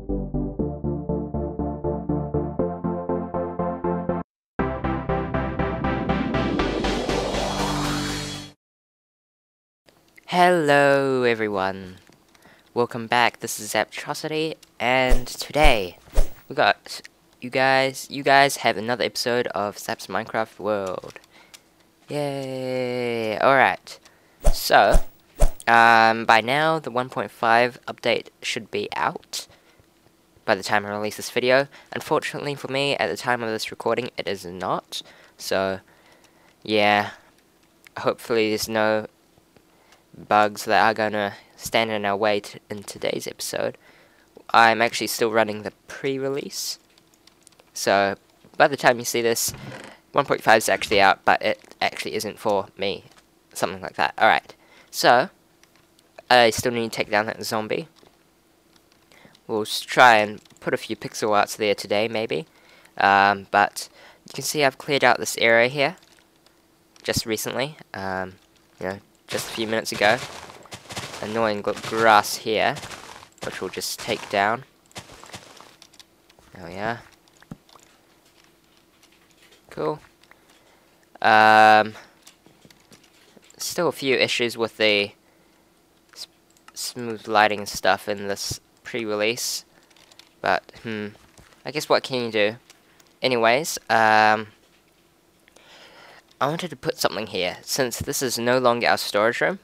Hello everyone, welcome back. This is Xaptrosity, and today we got you guys have another episode of Zap's Minecraft World. Yay! Alright, so by now the 1.5 update should be out by the time I release this video. Unfortunately for me, at the time of this recording it is not, so yeah, hopefully there's no bugs that are gonna stand in our way in today's episode. I'm actually still running the pre-release, so by the time you see this, 1.5 is actually out, but it actually isn't for me. Something like that. Alright, so I still need to take down that zombie. We'll try and put a few pixel arts there today, maybe. But you can see I've cleared out this area here just recently. You know, just a few minutes ago. Annoying grass here, which we'll just take down. There we are. Cool. Still a few issues with the smooth lighting and stuff in this pre-release, but I guess what can you do? Anyways, I wanted to put something here. Since this is no longer our storage room,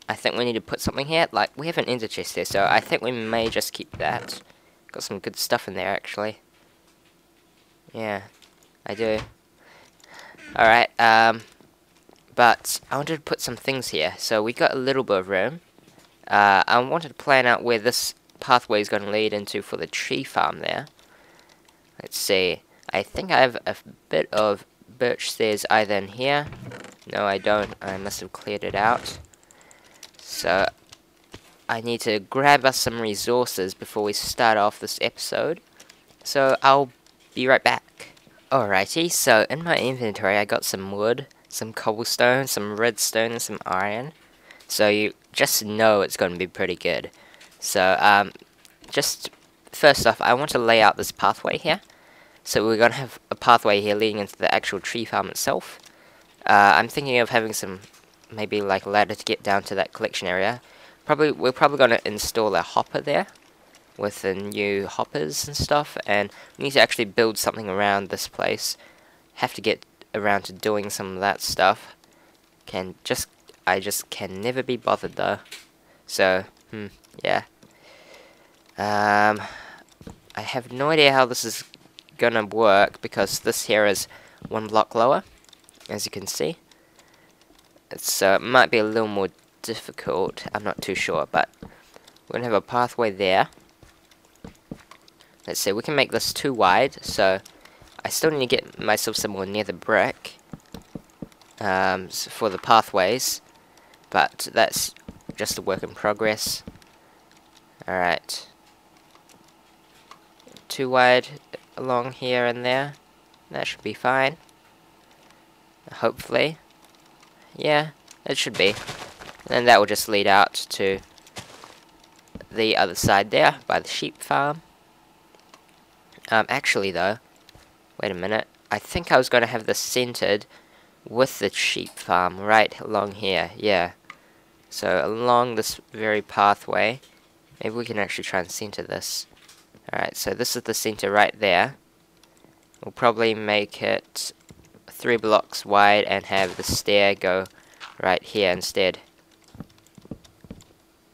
I think we need to put something here. Like, we have an ender chest here, so I think we may just keep that. Got some good stuff in there, actually. Yeah, I do. Alright, but I wanted to put some things here. So we got a little bit of room. I wanted to plan out where this pathway is going to lead into for the tree farm there. Let's see. I think I have a bit of birch stairs either in here. No, I don't. I must have cleared it out. So I need to grab us some resources before we start off this episode. So I'll be right back. Alrighty, so in my inventory I got some wood, some cobblestone, some redstone, and some iron. So you just know it's going to be pretty good. So just first off, I want to lay out this pathway here. So we're going to have a pathway here leading into the actual tree farm itself. I'm thinking of having some, maybe like a ladder to get down to that collection area. We're probably going to install a hopper there with the new hoppers and stuff. And we need to actually build something around this place. Have to get around to doing some of that stuff. I just can never be bothered though. So, yeah. I have no idea how this is gonna work because this here is one block lower, as you can see. It's might be a little more difficult, I'm not too sure, but we're gonna have a pathway there. Let's see, we can make this too wide, so I still need to get myself somewhere near the brick for the pathways, but that's just a work in progress. Alright, too wide along here and there. That should be fine. Hopefully. Yeah, it should be. And that will just lead out to the other side there by the sheep farm. Actually though, wait a minute. I think I was going to have this centered with the sheep farm right along here. Yeah. So along this very pathway, maybe we can actually try and center this. Alright, so this is the center right there. We'll probably make it 3 blocks wide and have the stair go right here instead.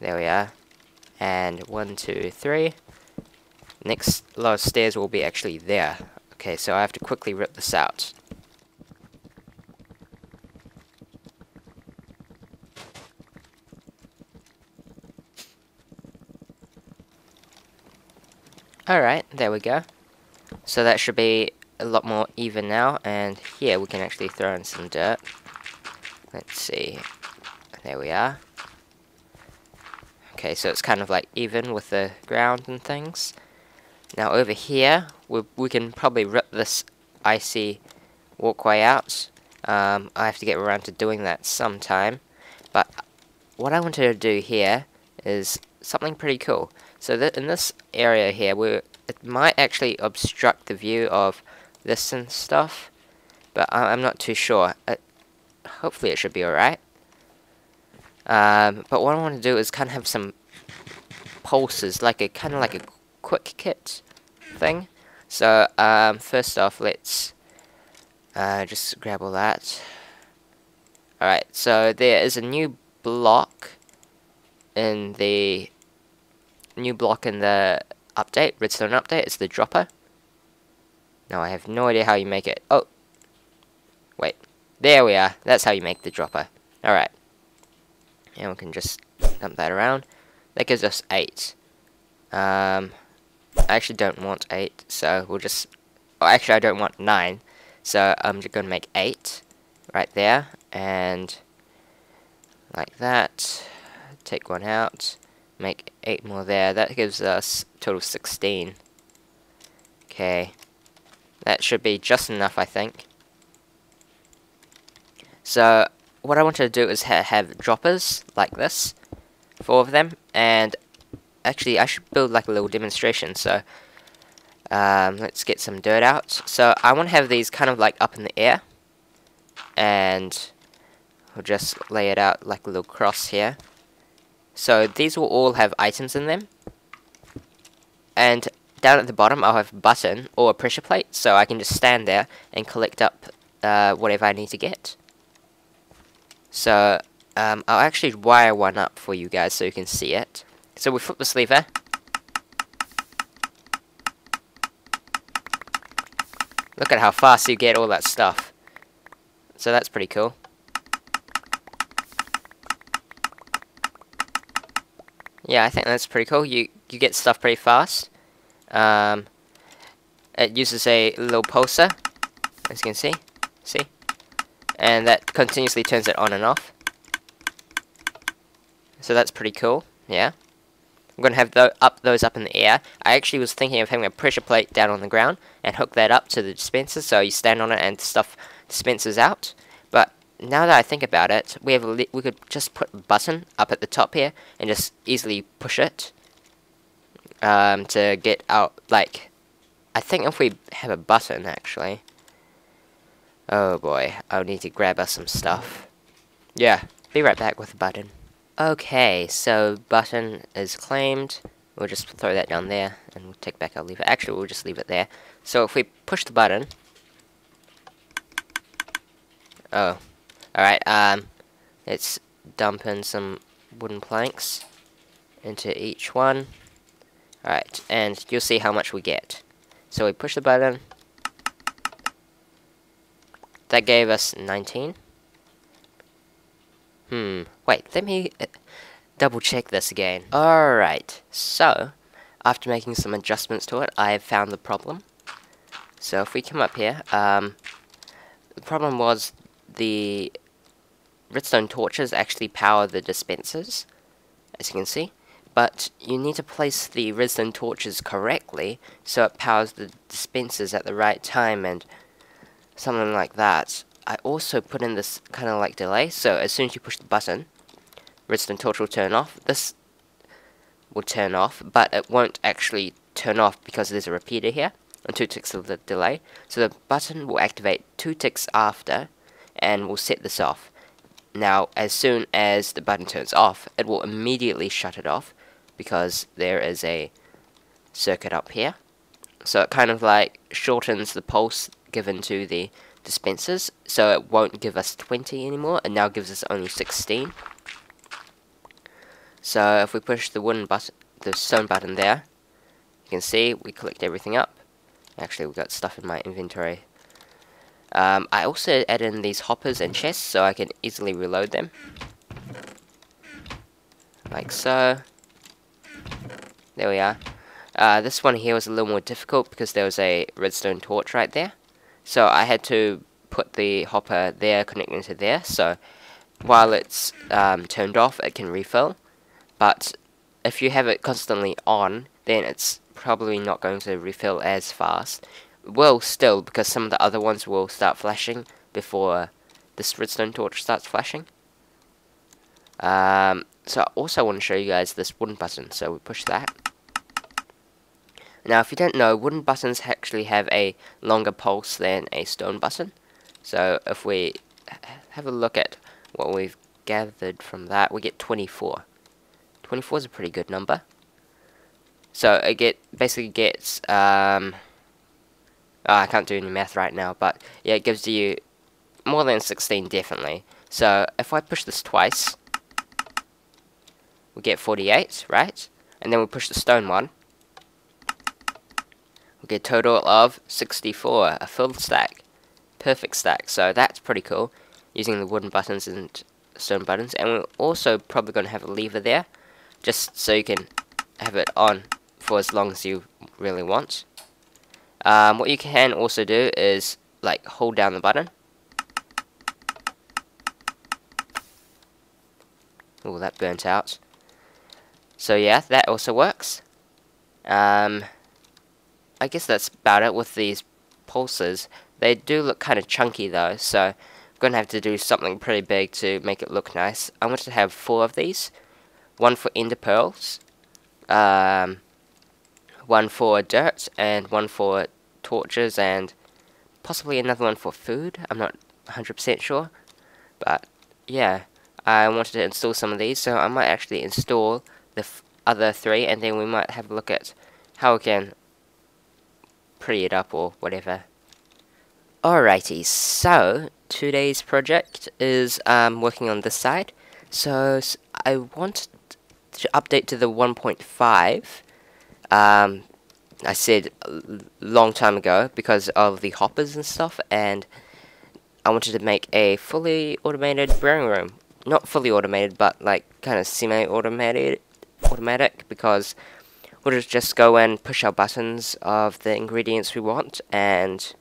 There we are. And 1, 2, 3. Next lot of stairs will be actually there. Okay, so I have to quickly rip this out. Alright, there we go. So that should be a lot more even now, and here we can actually throw in some dirt. Let's see. There we are. Okay, so it's kind of like even with the ground and things. Now over here, we can probably rip this icy walkway out. I have to get around to doing that sometime. But what I wanted to do here is something pretty cool. So that in this area here, it might actually obstruct the view of this and stuff, but I'm not too sure. Hopefully it should be alright. But what I want to do is kind of have some pulses, like a kind of like a quick kit thing. So first off, let's just grab all that. Alright, so there is a new block in the update, redstone update. It's the dropper. Now I have no idea how you make it. Oh, wait, there we are. That's how you make the dropper. Alright, and we can just dump that around. That gives us 8. I actually don't want 8, so we'll just... Oh, actually I don't want 9, so I'm just going to make 8 right there, and like that. Take one out, make 8 more there. That gives us a total of 16. Okay, that should be just enough, I think. So what I want to do is have droppers like this, 4 of them, and actually I should build like a little demonstration. So let's get some dirt out. So I want to have these kind of like up in the air, and we'll just lay it out like a little cross here. So these will all have items in them, and down at the bottom I'll have a button or a pressure plate, so I can just stand there and collect up whatever I need to get. So I'll actually wire one up for you guys so you can see it. So we flip this lever. Look at how fast you get all that stuff. So that's pretty cool. Yeah, I think that's pretty cool. You get stuff pretty fast. It uses a little pulsar, as you can see. And that continuously turns it on and off. So that's pretty cool. Yeah. I'm going to have those up in the air. I actually was thinking of having a pressure plate down on the ground and hook that up to the dispenser, so you stand on it and stuff dispensers out. But now that I think about it, we could just put a button up at the top here and just easily push it to get out. Like, I think if we have a button, actually. Oh boy, I'll need to grab us some stuff. Yeah, be right back with a button. Okay, so button is claimed. We'll just throw that down there, and we'll take back our lever. Actually, we'll just leave it there. So if we push the button... Oh, alright, let's dump in some wooden planks into each one. Alright, and you'll see how much we get. So we push the button. That gave us 19. Wait, let me double check this again. Alright, so, after making some adjustments to it, I have found the problem. So if we come up here, the problem was the redstone torches actually power the dispensers, as you can see. But you need to place the redstone torches correctly, so it powers the dispensers at the right time, and something like that. I also put in this kind of like delay, so as soon as you push the button, redstone torch will turn off. This will turn off, but it won't actually turn off because there's a repeater here and 2 ticks of the delay. So the button will activate 2 ticks after, and we'll set this off. Now, as soon as the button turns off, it will immediately shut it off because there is a circuit up here. So it kind of like shortens the pulse given to the dispensers, so it won't give us 20 anymore, and now gives us only 16. So if we push the wooden button, the stone button there, you can see we collect everything up. Actually, we've got stuff in my inventory. I also add in these hoppers and chests so I can easily reload them. Like so. There we are. This one here was a little more difficult because there was a redstone torch right there. So I had to put the hopper there connecting to there, so while it's turned off it can refill, but if you have it constantly on, then it's probably not going to refill as fast. It will still, because some of the other ones will start flashing before this redstone torch starts flashing. So I also want to show you guys this wooden button, so we push that. Now, if you don't know, wooden buttons actually have a longer pulse than a stone button. So if we have a look at what we've gathered from that, we get 24. 24 is a pretty good number. So it basically gets oh, I can't do any math right now, but yeah, it gives you more than 16 definitely. So if I push this twice, we get 48, right? And then we push the stone one, we get a total of 64, a full stack. Perfect stack. So that's pretty cool, using the wooden buttons and stone buttons. And we're also probably going to have a lever there, just so you can have it on for as long as you really want. What you can also do is like hold down the button. Oh, that burnt out. So yeah, that also works. I guess that's about it with these pulses. They do look kind of chunky though, so I'm going to have to do something pretty big to make it look nice. I want to have 4 of these. 1 for ender pearls, 1 for dirt, and 1 for torches, and possibly another one for food. I'm not 100% sure, but yeah, I wanted to install some of these, so I might actually install the other 3, and then we might have a look at how we can pretty it up or whatever. Alrighty, so today's project is working on this side. So I want to update to the 1.5. I said a long time ago because of the hoppers and stuff, and I wanted to make a fully automated brewing room. Not fully automated, but like kind of semi-automatic, because we'll just go and push our buttons of the ingredients we want, and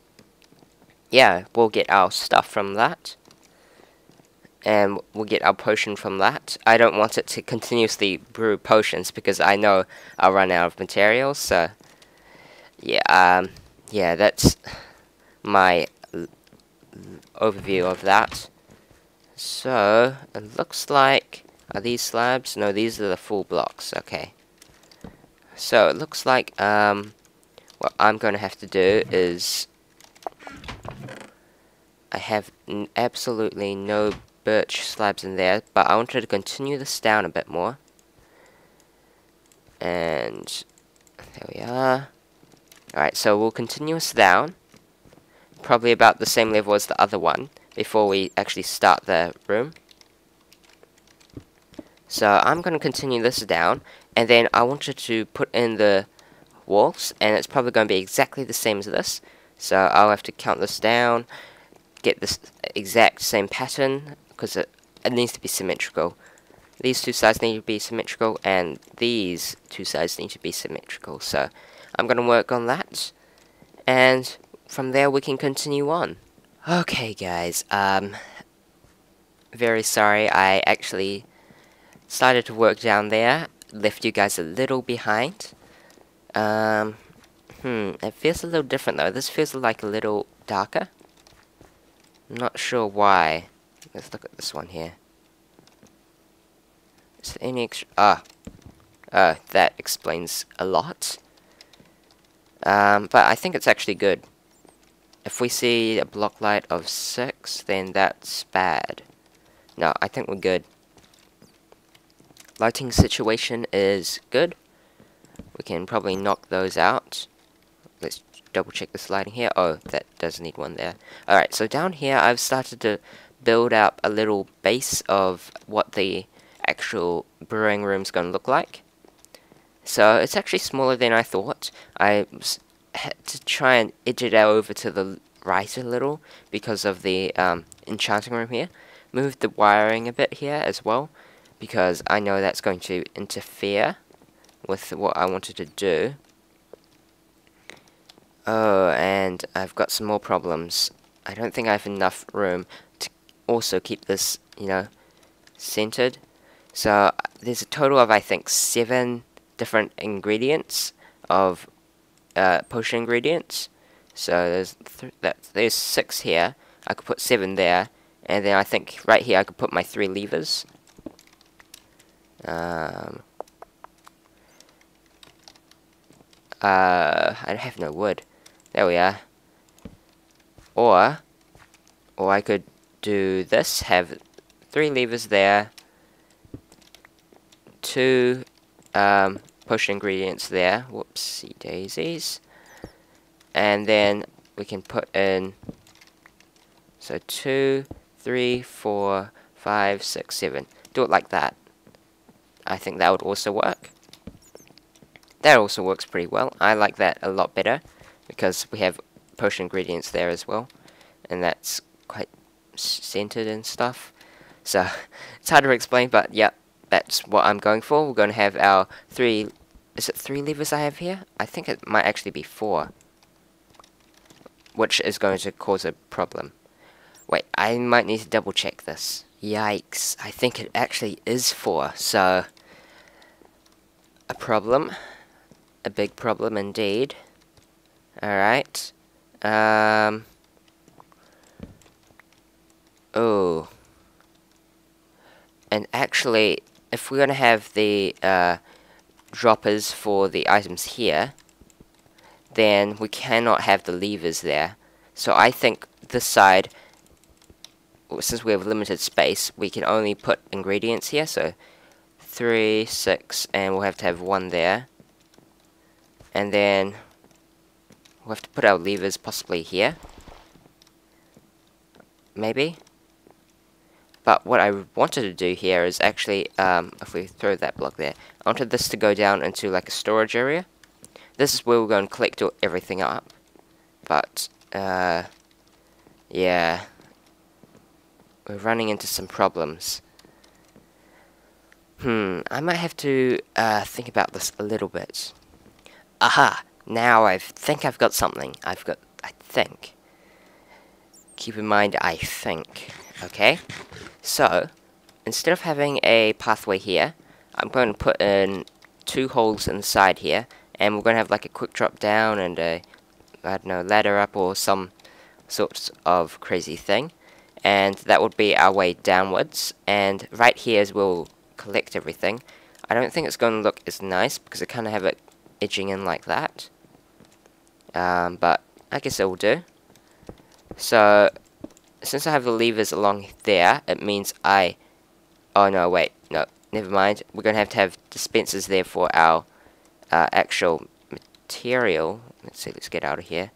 yeah, we'll get our stuff from that, and we'll get our potion from that. I don't want it to continuously brew potions because I know I'll run out of materials. So yeah, yeah, that's my overview of that. So it looks like, are these slabs? No, these are the full blocks. Okay. So it looks like what I'm going to have to do is, I have absolutely no birch slabs in there, but I wanted to continue this down a bit more. And there we are. Alright, so we'll continue this down, probably about the same level as the other one, before we actually start the room. So I'm going to continue this down, and then I wanted to put in the walls, and it's probably going to be exactly the same as this. So I'll have to count this down, get this exact same pattern, because it needs to be symmetrical. These 2 sides need to be symmetrical, and these 2 sides need to be symmetrical. So I'm going to work on that, and from there we can continue on. Okay guys, very sorry I actually started to work down there, left you guys a little behind. It feels a little different though. This feels like a little darker. I'm not sure why. Let's look at this one here. Is there any extra... that explains a lot. But I think it's actually good. If we see a block light of 6, then that's bad. No, I think we're good. Lighting situation is good. We can probably knock those out. Let's double check this lighting here. Oh, that does need one there. Alright, so down here I've started to build up a little base of what the actual brewing room's going to look like. So it's actually smaller than I thought. I had to try and edge it out over to the right a little because of the enchanting room here. Moved the wiring a bit here as well, because I know that's going to interfere with what I wanted to do. Oh, and I've got some more problems. I don't think I have enough room to also keep this, you know, centered. So there's a total of, I think, 7 different ingredients of potion ingredients. So there's 6 here. I could put 7 there, and then I think right here I could put my 3 levers. I have no wood. There we are. Or I could do this, have 3 levers there, 2 push ingredients there, whoopsie daisies, and then we can put in, so 2, 3, 4, 5, 6, 7, do it like that. I think that would also work. That also works pretty well. I like that a lot better, because we have push ingredients there as well, and that's quite centered and stuff. So it's hard to explain, but yeah, that's what I'm going for. We're going to have our 3, is it 3 levers I have here? I think it might actually be 4, which is going to cause a problem. Wait, I might need to double check this. Yikes, I think it actually is 4, so a problem, a big problem indeed. Alright, oh, and actually, if we're going to have the droppers for the items here, then we cannot have the levers there. So I think this side, since we have limited space, we can only put ingredients here. So 3, 6, and we'll have to have 1 there. And then we'll have to put our levers possibly here. Maybe. But what I wanted to do here is actually, if we throw that block there, I wanted this to go down into like a storage area. This is where we're going to collect everything up. But, yeah. We're running into some problems. I might have to think about this a little bit. Aha! Now I think I've got something. I think. Keep in mind, I think. Okay? So, instead of having a pathway here, I'm going to put in 2 holes inside here, and we're going to have like a quick drop down and a, I don't know, ladder up or some sorts of crazy thing. And that would be our way downwards, and right here is where we'll collect everything. I don't think it's going to look as nice, because I kind of have it edging in like that. But I guess it will do. So, since I have the levers along there, it means oh no, wait, no, never mind. We're going to have dispensers there for our actual material. Let's see, let's get out of here.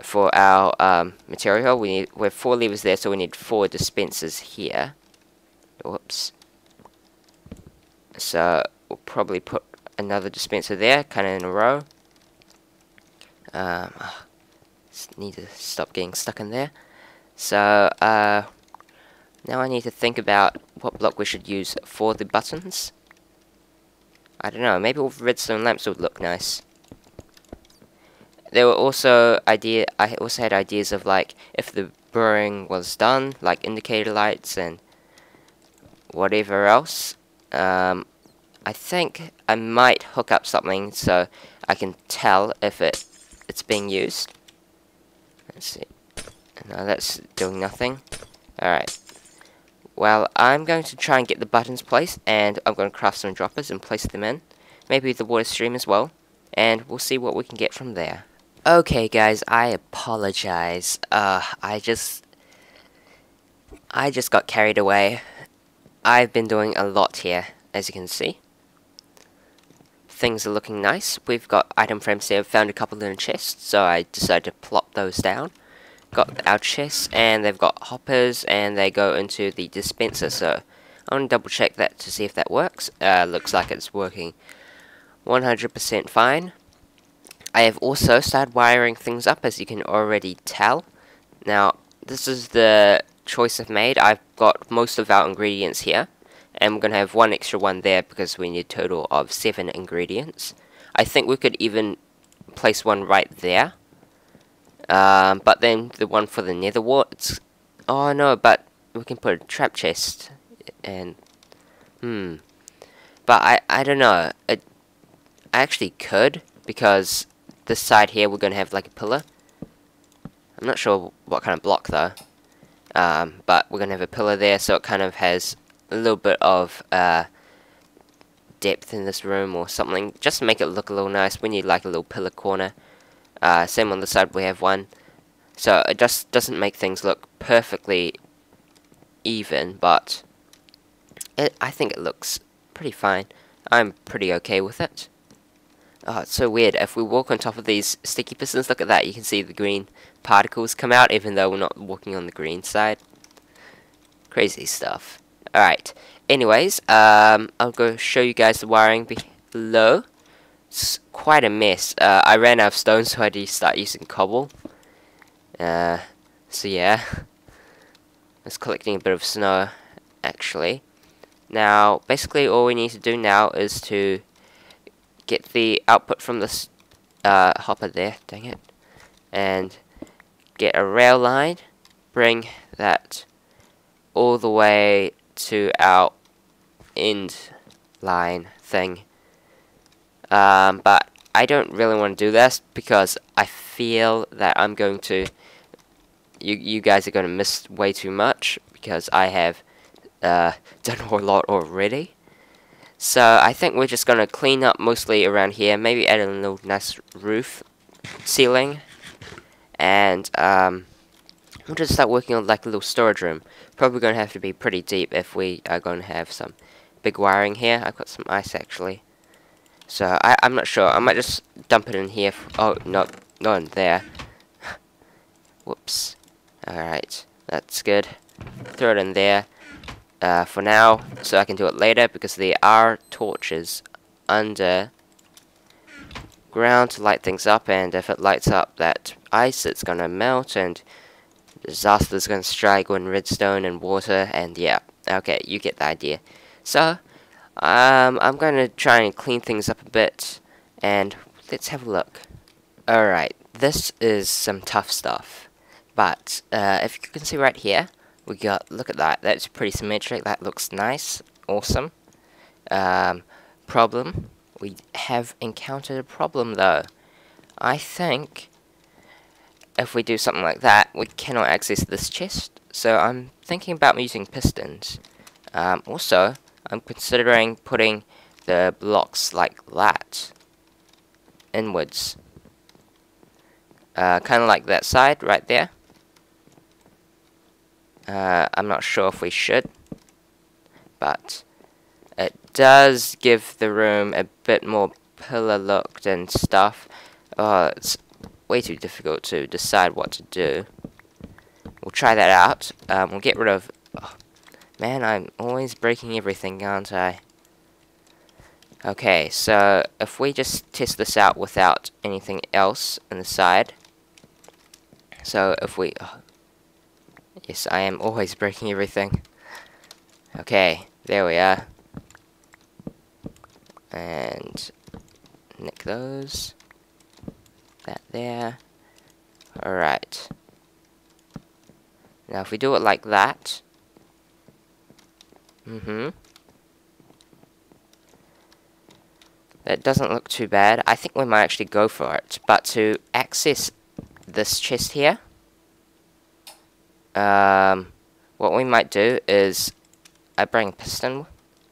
For our material, we have 4 levers there, so we need 4 dispensers here. Whoops. So we'll probably put another dispenser there, kind of in a row. Just need to stop getting stuck in there. So now I need to think about what block we should use for the buttons. I don't know, maybe with redstone lamps would look nice. There were also I also had ideas of like if the brewing was done, like indicator lights and whatever else. I think I might hook up something so I can tell if it's being used. Let's see. No, that's doing nothing. Alright. Well, I'm going to try and get the buttons placed, and I'm going to craft some droppers and place them in. Maybe the water stream as well. And we'll see what we can get from there. Okay guys, I apologize. I just got carried away. I've been doing a lot here, as you can see. Things are looking nice. We've got item frames here. I've found a couple in a chest, so I decided to plop those down. Got our chests, and they've got hoppers, and they go into the dispenser, so I want to double check that to see if that works. Looks like it's working 100% fine. I have also started wiring things up, as you can already tell. Now, this is the choice I've made. I've got most of our ingredients here, and we're going to have 1 extra one there because we need a total of 7 ingredients. I think we could even place 1 right there. But then the one for the nether wart, oh no, but we can put a trap chest, and, but I don't know, I actually could, because this side here we're going to have like a pillar. I'm not sure what kind of block though, but we're going to have a pillar there, so it kind of has a little bit of depth in this room or something, just to make it look a little nice. We need like a little pillar corner. Same on the side, we have one. So it just doesn't make things look perfectly even, but I think it looks pretty fine. I'm pretty okay with it. Oh, it's so weird. If we walk on top of these sticky pistons, look at that. You can see the green particles come out, even though we're not walking on the green side. Crazy stuff. Alright. Anyways, I'll go show you guys the wiring below. It's quite a mess. I ran out of stone, so I had to start using cobble. So yeah. I was collecting a bit of snow, actually. Now, basically all we need to do now is to get the output from this hopper there, dang it, and get a rail line, bring that all the way to our end line thing. But I don't really want to do this because I feel that I'm going to, you guys are going to miss way too much because I have done a whole lot already. So I think we're just going to clean up mostly around here, maybe add a little nice roof ceiling, and we'll just start working on like a little storage room. Probably going to have to be pretty deep if we are going to have some big wiring here. I've got some ice actually, so I'm not sure. I might just dump it in here. Oh, not in there. Whoops. Alright, that's good. Throw it in there. For now, so I can do it later, because there are torches under ground to light things up, and if it lights up that ice, it's gonna melt, and disaster's gonna strike when redstone and water, and yeah, okay, you get the idea. So, I'm gonna try and clean things up a bit, and let's have a look. Alright, this is some tough stuff, but if you can see right here, we got, look at that, that's pretty symmetric, that looks nice, awesome. Problem, we have encountered a problem though. I think if we do something like that, we cannot access this chest, so I'm thinking about using pistons. Also, I'm considering putting the blocks like that inwards. Kind of like that side right there. I'm not sure if we should, but it does give the room a bit more pillar looked and stuff. Oh, it's way too difficult to decide what to do. We'll try that out. We'll get rid of... Oh, man, I'm always breaking everything, aren't I? Okay, so if we just test this out without anything else on the side. So if we... Oh, yes, I am always breaking everything. Okay, there we are. And nick those. That there. Alright. Now if we do it like that. That doesn't look too bad. I think we might actually go for it. But to access this chest here, what we might do is I bring a piston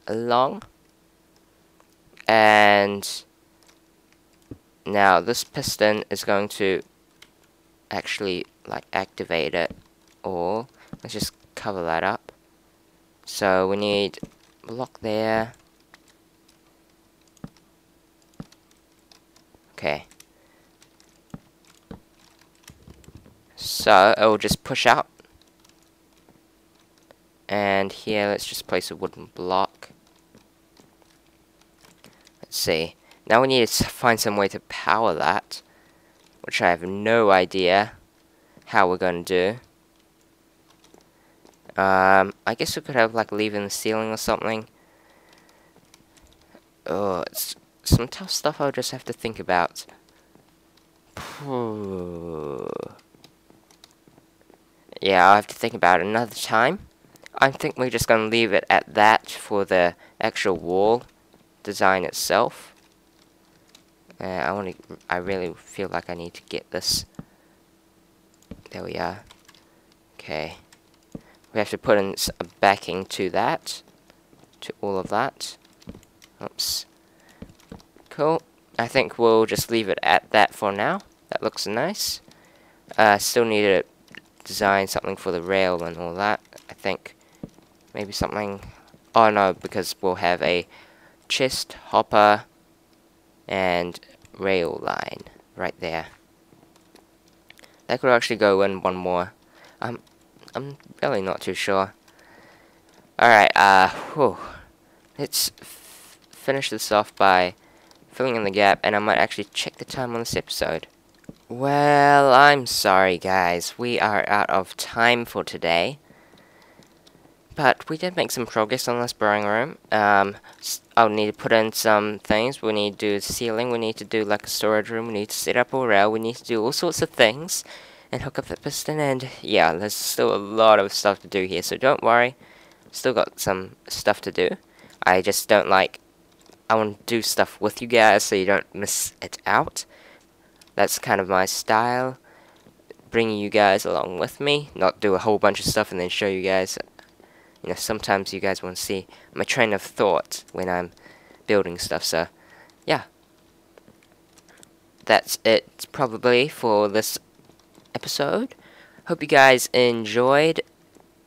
along, and now this piston is going to actually like activate it all. Let's just cover that up. So we need a block there. Okay. So it will just push out. And here, let's just place a wooden block. Let's see. Now we need to find some way to power that, which I have no idea how we're going to do. I guess we could have like a lever in the ceiling or something. Oh, it's some tough stuff I'll just have to think about. Yeah, I'll have to think about it another time. I think we're just going to leave it at that for the actual wall design itself. I really feel like I need to get this. There we are. Okay. We have to put in a backing to that. To all of that. Oops. Cool. I think we'll just leave it at that for now. That looks nice. Still need to design something for the rail and all that. I think maybe something... Oh no, because we'll have a chest, hopper, and rail line right there. That could actually go in one more. I'm really not too sure. Alright, let's finish this off by filling in the gap, and I might actually check the time on this episode. Well, I'm sorry guys, we are out of time for today. But we did make some progress on this brewing room. I'll need to put in some things. We need to do ceiling, we need to do like a storage room, we need to set up a rail, we need to do all sorts of things. And hook up the piston, and yeah, there's still a lot of stuff to do here, so don't worry. Still got some stuff to do. I just don't like... I want to do stuff with you guys so you don't miss it out. That's kind of my style. Bringing you guys along with me. Not do a whole bunch of stuff and then show you guys. You know, sometimes you guys want to see my train of thought when I'm building stuff, so yeah. That's it probably for this episode. Hope you guys enjoyed.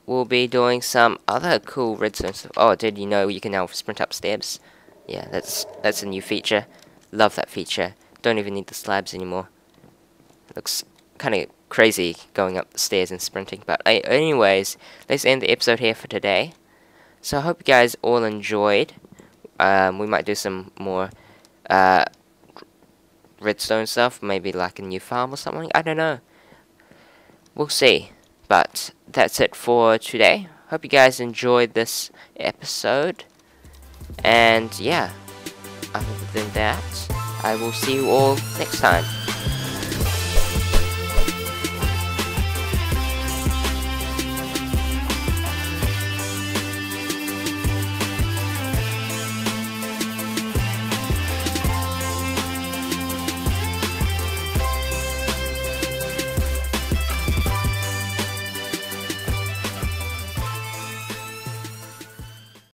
We'll be doing some other cool redstone stuff. Oh, did you know you can now sprint up stairs? Yeah, that's a new feature. Love that feature. Don't even need the slabs anymore. Looks kind of crazy going up the stairs and sprinting. But anyways, let's end the episode here for today. So I hope you guys all enjoyed. We might do some more redstone stuff. Maybe like a new farm or something. I don't know. We'll see. But that's it for today. Hope you guys enjoyed this episode. And yeah, other than that, I will see you all next time.